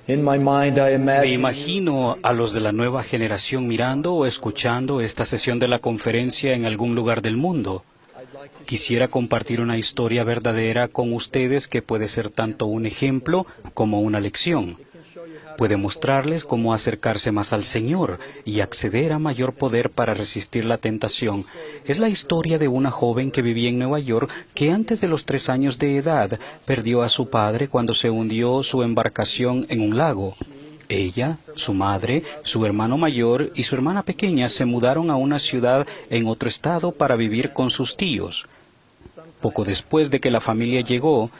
In my mind, I Me imagine imagino a los de la nueva generación mirando o escuchando esta sesión de la conferencia en algún lugar del mundo. Quisiera compartir una historia verdadera con ustedes que puede ser tanto un ejemplo como una lección. Puede mostrarles cómo acercarse más al Señor y acceder a mayor poder para resistir la tentación. Es la historia de una joven que vivía en Nueva York que antes de los 3 años de edad perdió a su padre cuando se hundió su embarcación en un lago. Ella, su madre, su hermano mayor y su hermana pequeña se mudaron a una ciudad en otro estado para vivir con sus tíos. Poco después de que la familia llegó,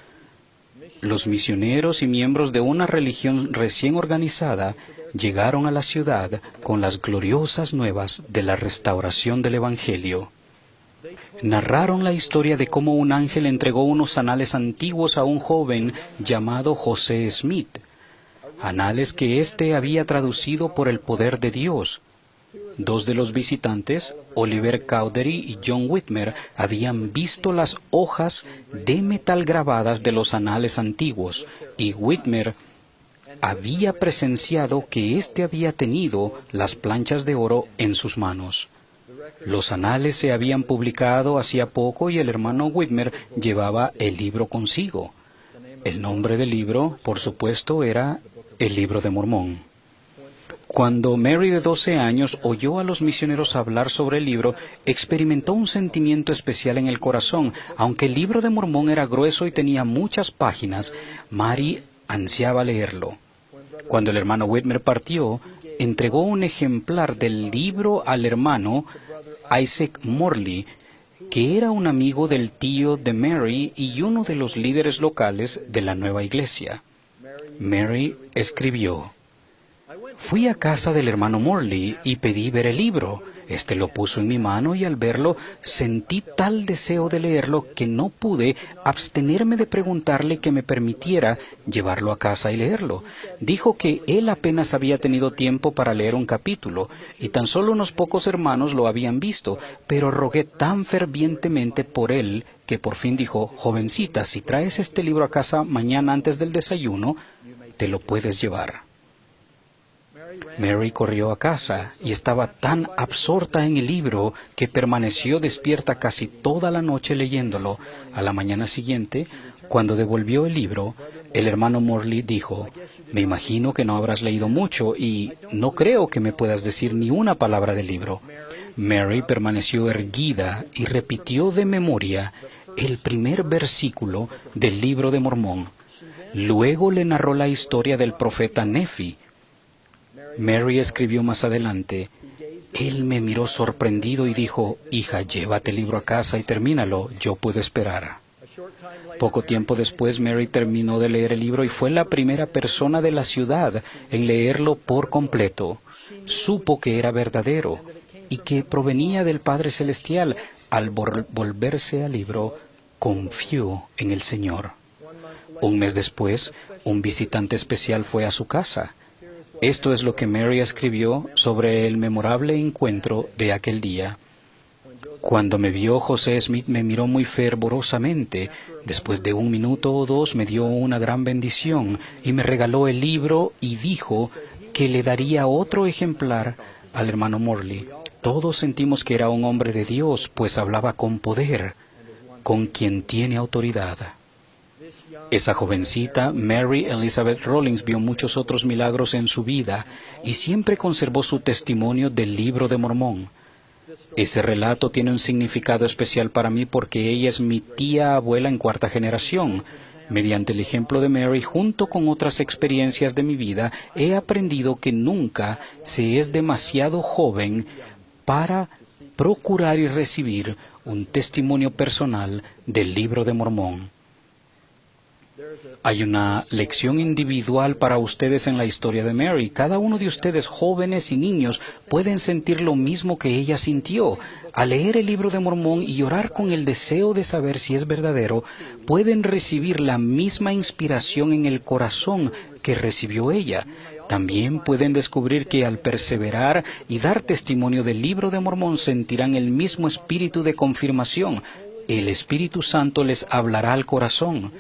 los misioneros y miembros de una religión recién organizada llegaron a la ciudad con las gloriosas nuevas de la restauración del Evangelio. Narraron la historia de cómo un ángel entregó unos anales antiguos a un joven llamado José Smith, anales que éste había traducido por el poder de Dios. 2 de los visitantes, Oliver Cowdery y John Whitmer, habían visto las hojas de metal grabadas de los anales antiguos, y Whitmer había presenciado que éste había tenido las planchas de oro en sus manos. Los anales se habían publicado hacía poco y el hermano Whitmer llevaba el libro consigo. El nombre del libro, por supuesto, era el Libro de Mormón. Cuando Mary, de 12 años, oyó a los misioneros hablar sobre el libro, experimentó un sentimiento especial en el corazón. Aunque el Libro de Mormón era grueso y tenía muchas páginas, Mary ansiaba leerlo. Cuando el hermano Whitmer partió, entregó un ejemplar del libro al hermano Isaac Morley, que era un amigo del tío de Mary y uno de los líderes locales de la nueva iglesia. Mary escribió: "Fui a casa del hermano Morley y pedí ver el libro. Este lo puso en mi mano y al verlo sentí tal deseo de leerlo que no pude abstenerme de preguntarle que me permitiera llevarlo a casa y leerlo. Dijo que él apenas había tenido tiempo para leer un capítulo y tan solo unos pocos hermanos lo habían visto, pero rogué tan fervientemente por él que por fin dijo: jovencita, si traes este libro a casa mañana antes del desayuno, te lo puedes llevar". Mary corrió a casa y estaba tan absorta en el libro que permaneció despierta casi toda la noche leyéndolo. A la mañana siguiente, cuando devolvió el libro, el hermano Morley dijo: "Me imagino que no habrás leído mucho y no creo que me puedas decir ni una palabra del libro". Mary permaneció erguida y repitió de memoria el primer versículo del Libro de Mormón. Luego le narró la historia del profeta Nefi. Mary escribió más adelante: "Él me miró sorprendido y dijo: hija, llévate el libro a casa y termínalo, yo puedo esperar". Poco tiempo después, Mary terminó de leer el libro y fue la primera persona de la ciudad en leerlo por completo. Supo que era verdadero y que provenía del Padre Celestial. Al volverse al libro, confió en el Señor. Un mes después, un visitante especial fue a su casa. Esto es lo que Mary escribió sobre el memorable encuentro de aquel día. Cuando me vio, José Smith me miró muy fervorosamente. Después de 1 minuto o 2 me dio una gran bendición y me regaló el libro y dijo que le daría otro ejemplar al hermano Morley. Todos sentimos que era un hombre de Dios, pues hablaba con poder, con quien tiene autoridad. Esa jovencita, Mary Elizabeth Rollins, vio muchos otros milagros en su vida y siempre conservó su testimonio del Libro de Mormón. Ese relato tiene un significado especial para mí porque ella es mi tía abuela en 4ª generación. Mediante el ejemplo de Mary, junto con otras experiencias de mi vida, he aprendido que nunca se es demasiado joven para procurar y recibir un testimonio personal del Libro de Mormón. Hay una lección individual para ustedes en la historia de Mary. Cada uno de ustedes, jóvenes y niños, pueden sentir lo mismo que ella sintió. Al leer el Libro de Mormón y orar con el deseo de saber si es verdadero, pueden recibir la misma inspiración en el corazón que recibió ella. También pueden descubrir que al perseverar y dar testimonio del Libro de Mormón sentirán el mismo espíritu de confirmación. El Espíritu Santo les hablará al corazón.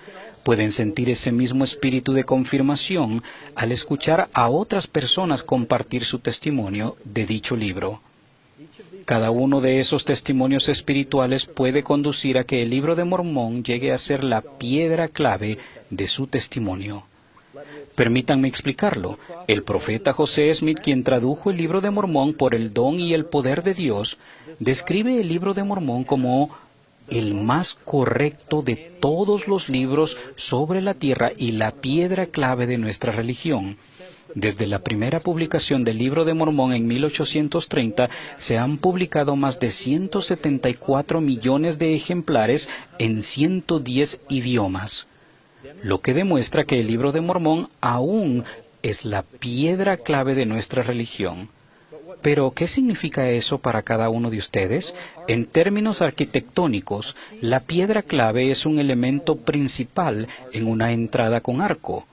Pueden sentir ese mismo espíritu de confirmación al escuchar a otras personas compartir su testimonio de dicho libro. Cada uno de esos testimonios espirituales puede conducir a que el Libro de Mormón llegue a ser la piedra clave de su testimonio. Permítanme explicarlo. El profeta José Smith, quien tradujo el Libro de Mormón por el don y el poder de Dios, describe el Libro de Mormón como el más correcto de todos los libros sobre la tierra y la piedra clave de nuestra religión. Desde la primera publicación del Libro de Mormón en 1830, se han publicado más de 174 millones de ejemplares en 110 idiomas, lo que demuestra que el Libro de Mormón aún es la piedra clave de nuestra religión. Pero, ¿qué significa eso para cada uno de ustedes? En términos arquitectónicos, la piedra clave es un elemento principal en una entrada con arco.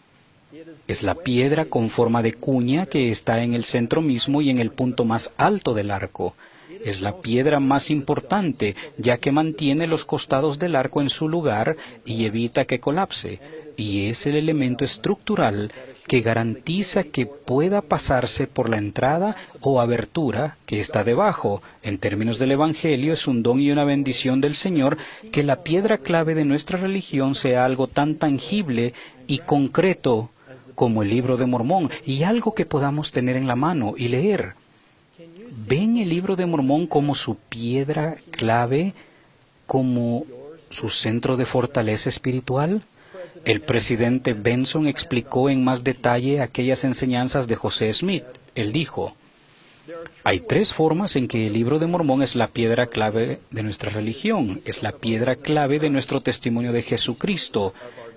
Es la piedra con forma de cuña que está en el centro mismo y en el punto más alto del arco. Es la piedra más importante, ya que mantiene los costados del arco en su lugar y evita que colapse, y es el elemento estructural que garantiza que pueda pasarse por la entrada o abertura que está debajo. En términos del Evangelio, es un don y una bendición del Señor que la piedra clave de nuestra religión sea algo tan tangible y concreto como el Libro de Mormón, y algo que podamos tener en la mano y leer. ¿Ven el Libro de Mormón como su piedra clave, como su centro de fortaleza espiritual? El presidente Benson explicó en más detalle aquellas enseñanzas de José Smith. Él dijo: hay tres formas en que el Libro de Mormón es la piedra clave de nuestra religión. Es la piedra clave de nuestro testimonio de Jesucristo,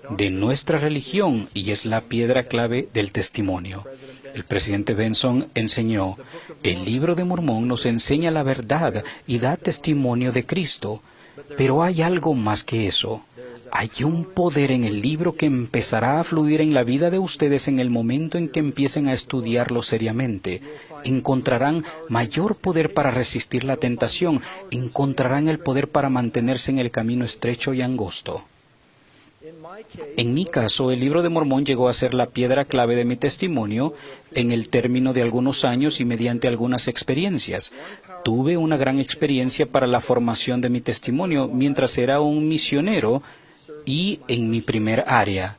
de nuestra religión, y es la piedra clave del testimonio. El presidente Benson enseñó: el Libro de Mormón nos enseña la verdad y da testimonio de Cristo, pero hay algo más que eso. Hay un poder en el libro que empezará a fluir en la vida de ustedes en el momento en que empiecen a estudiarlo seriamente. Encontrarán mayor poder para resistir la tentación, encontrarán el poder para mantenerse en el camino estrecho y angosto. En mi caso, el Libro de Mormón llegó a ser la piedra clave de mi testimonio en el término de algunos años y mediante algunas experiencias. Tuve una gran experiencia para la formación de mi testimonio mientras era un misionero y en mi primer área,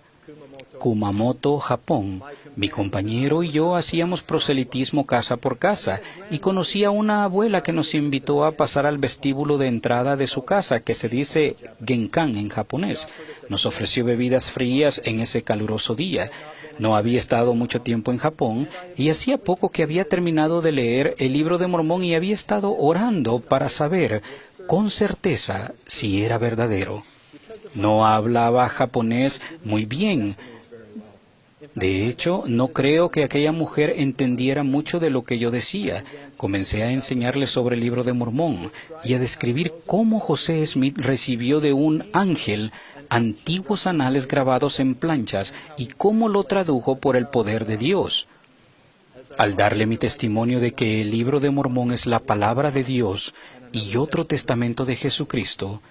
Kumamoto, Japón. Mi compañero y yo hacíamos proselitismo casa por casa y conocí a una abuela que nos invitó a pasar al vestíbulo de entrada de su casa, que se dice Genkan en japonés. Nos ofreció bebidas frías en ese caluroso día. No había estado mucho tiempo en Japón y hacía poco que había terminado de leer el Libro de Mormón y había estado orando para saber con certeza si era verdadero. No hablaba japonés muy bien. De hecho, no creo que aquella mujer entendiera mucho de lo que yo decía. Comencé a enseñarle sobre el Libro de Mormón y a describir cómo José Smith recibió de un ángel antiguos anales grabados en planchas y cómo lo tradujo por el poder de Dios. Al darle mi testimonio de que el Libro de Mormón es la palabra de Dios y otro testamento de Jesucristo,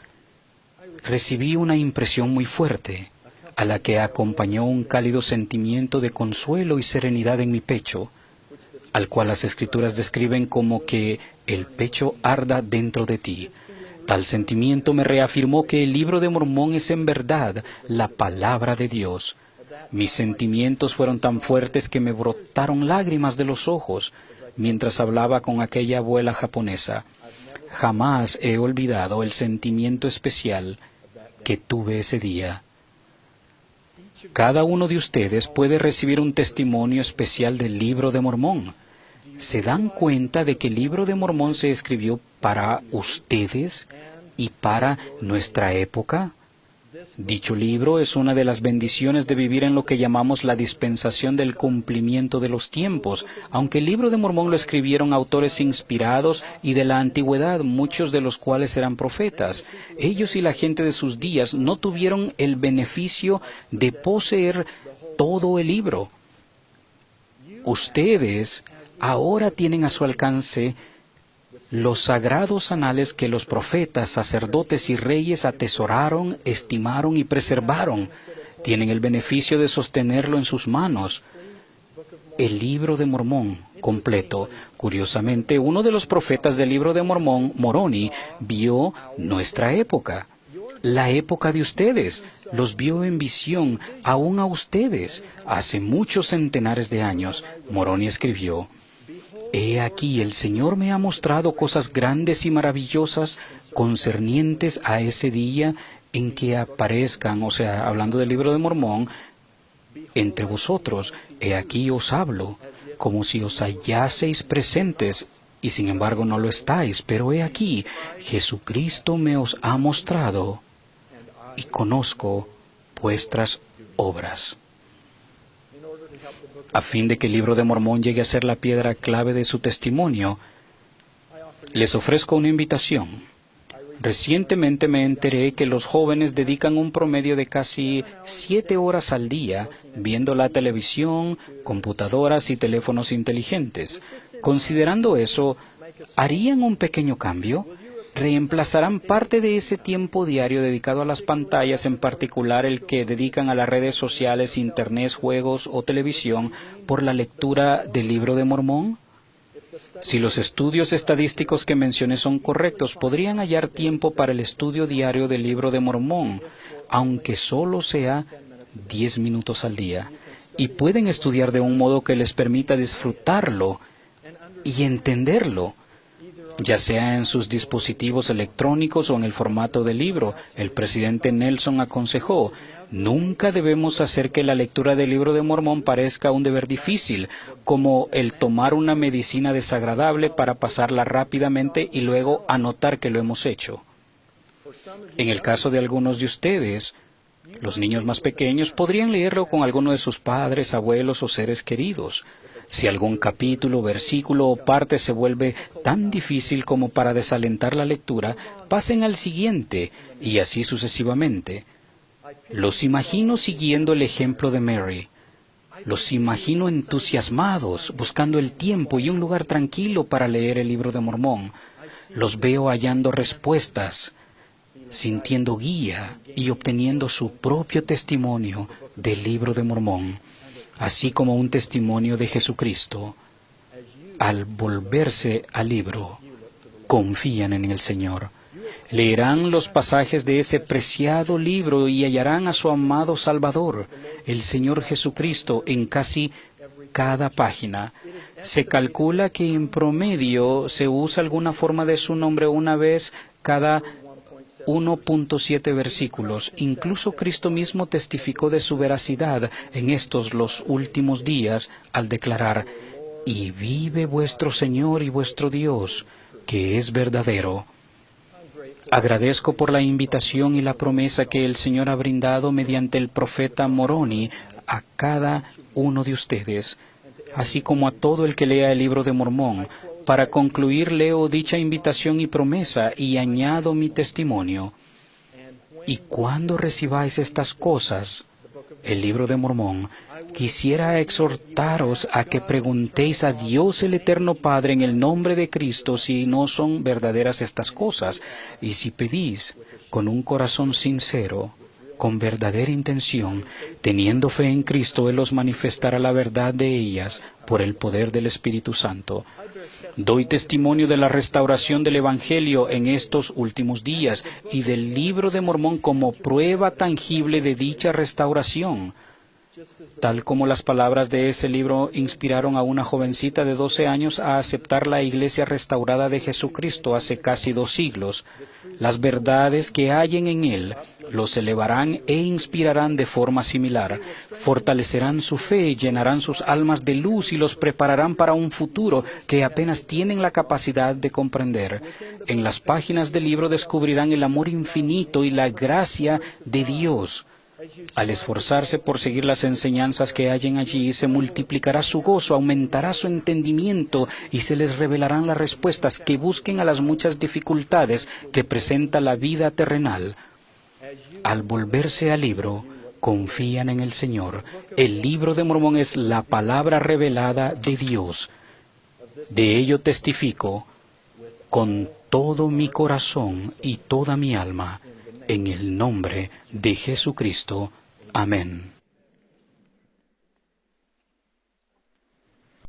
recibí una impresión muy fuerte, a la que acompañó un cálido sentimiento de consuelo y serenidad en mi pecho, al cual las Escrituras describen como que el pecho arda dentro de ti. Tal sentimiento me reafirmó que el Libro de Mormón es en verdad la palabra de Dios. Mis sentimientos fueron tan fuertes que me brotaron lágrimas de los ojos mientras hablaba con aquella abuela japonesa. Jamás he olvidado el sentimiento especial que tuve ese día. Cada uno de ustedes puede recibir un testimonio especial del Libro de Mormón. ¿Se dan cuenta de que el Libro de Mormón se escribió para ustedes y para nuestra época? Dicho libro es una de las bendiciones de vivir en lo que llamamos la dispensación del cumplimiento de los tiempos. Aunque el Libro de Mormón lo escribieron autores inspirados y de la antigüedad, muchos de los cuales eran profetas, ellos y la gente de sus días no tuvieron el beneficio de poseer todo el libro. Ustedes ahora tienen a su alcance los sagrados anales que los profetas, sacerdotes y reyes atesoraron, estimaron y preservaron. Tienen el beneficio de sostenerlo en sus manos. El libro de Mormón completo. Curiosamente, uno de los profetas del libro de Mormón, Moroni, vio nuestra época, la época de ustedes. Los vio en visión, aún a ustedes, hace muchos centenares de años. Moroni escribió: He aquí, el Señor me ha mostrado cosas grandes y maravillosas concernientes a ese día en que aparezcan, o sea, hablando del libro de Mormón, entre vosotros. He aquí os hablo, como si os hallaseis presentes, y sin embargo no lo estáis. Pero he aquí, Jesucristo me os ha mostrado, y conozco vuestras obras. A fin de que el libro de Mormón llegue a ser la piedra clave de su testimonio, les ofrezco una invitación. Recientemente me enteré que los jóvenes dedican un promedio de casi 7 horas al día viendo la televisión, computadoras y teléfonos inteligentes. Considerando eso, ¿harían un pequeño cambio? ¿Reemplazarán parte de ese tiempo diario dedicado a las pantallas, en particular el que dedican a las redes sociales, internet, juegos o televisión, por la lectura del libro de Mormón? Si los estudios estadísticos que mencioné son correctos, podrían hallar tiempo para el estudio diario del libro de Mormón, aunque solo sea 10 minutos al día, y pueden estudiar de un modo que les permita disfrutarlo y entenderlo, ya sea en sus dispositivos electrónicos o en el formato de libro. El presidente Nelson aconsejó: nunca debemos hacer que la lectura del libro de Mormón parezca un deber difícil, como el tomar una medicina desagradable para pasarla rápidamente y luego anotar que lo hemos hecho. En el caso de algunos de ustedes, los niños más pequeños podrían leerlo con alguno de sus padres, abuelos o seres queridos. Si algún capítulo, versículo o parte se vuelve tan difícil como para desalentar la lectura, pasen al siguiente, y así sucesivamente. Los imagino siguiendo el ejemplo de Mary. Los imagino entusiasmados, buscando el tiempo y un lugar tranquilo para leer el libro de Mormón. Los veo hallando respuestas, sintiendo guía y obteniendo su propio testimonio del libro de Mormón, así como un testimonio de Jesucristo. Al volverse al libro, confían en el Señor. Leerán los pasajes de ese preciado libro y hallarán a su amado Salvador, el Señor Jesucristo, en casi cada página. Se calcula que en promedio se usa alguna forma de su nombre una vez cada 1.7 versículos. Incluso Cristo mismo testificó de su veracidad en estos los últimos días al declarar: «Y vive vuestro Señor y vuestro Dios, que es verdadero». Agradezco por la invitación y la promesa que el Señor ha brindado mediante el profeta Moroni a cada uno de ustedes, así como a todo el que lea el libro de Mormón. Para concluir, leo dicha invitación y promesa y añado mi testimonio. Y cuando recibáis estas cosas, el libro de Mormón, quisiera exhortaros a que preguntéis a Dios el Eterno Padre en el nombre de Cristo si no son verdaderas estas cosas, y si pedís con un corazón sincero, con verdadera intención, teniendo fe en Cristo, Él os manifestará la verdad de ellas por el poder del Espíritu Santo. Doy testimonio de la restauración del Evangelio en estos últimos días y del libro de Mormón como prueba tangible de dicha restauración. Tal como las palabras de ese libro inspiraron a una jovencita de 12 años a aceptar la Iglesia restaurada de Jesucristo hace casi 2 siglos, las verdades que hallen en Él los elevarán e inspirarán de forma similar, fortalecerán su fe, llenarán sus almas de luz y los prepararán para un futuro que apenas tienen la capacidad de comprender. En las páginas del libro descubrirán el amor infinito y la gracia de Dios. Al esforzarse por seguir las enseñanzas que hallen allí, se multiplicará su gozo, aumentará su entendimiento y se les revelarán las respuestas que busquen a las muchas dificultades que presenta la vida terrenal. Al volverse al libro, confían en el Señor. El libro de Mormón es la palabra revelada de Dios. De ello testifico con todo mi corazón y toda mi alma, en el nombre de Jesucristo. Amén.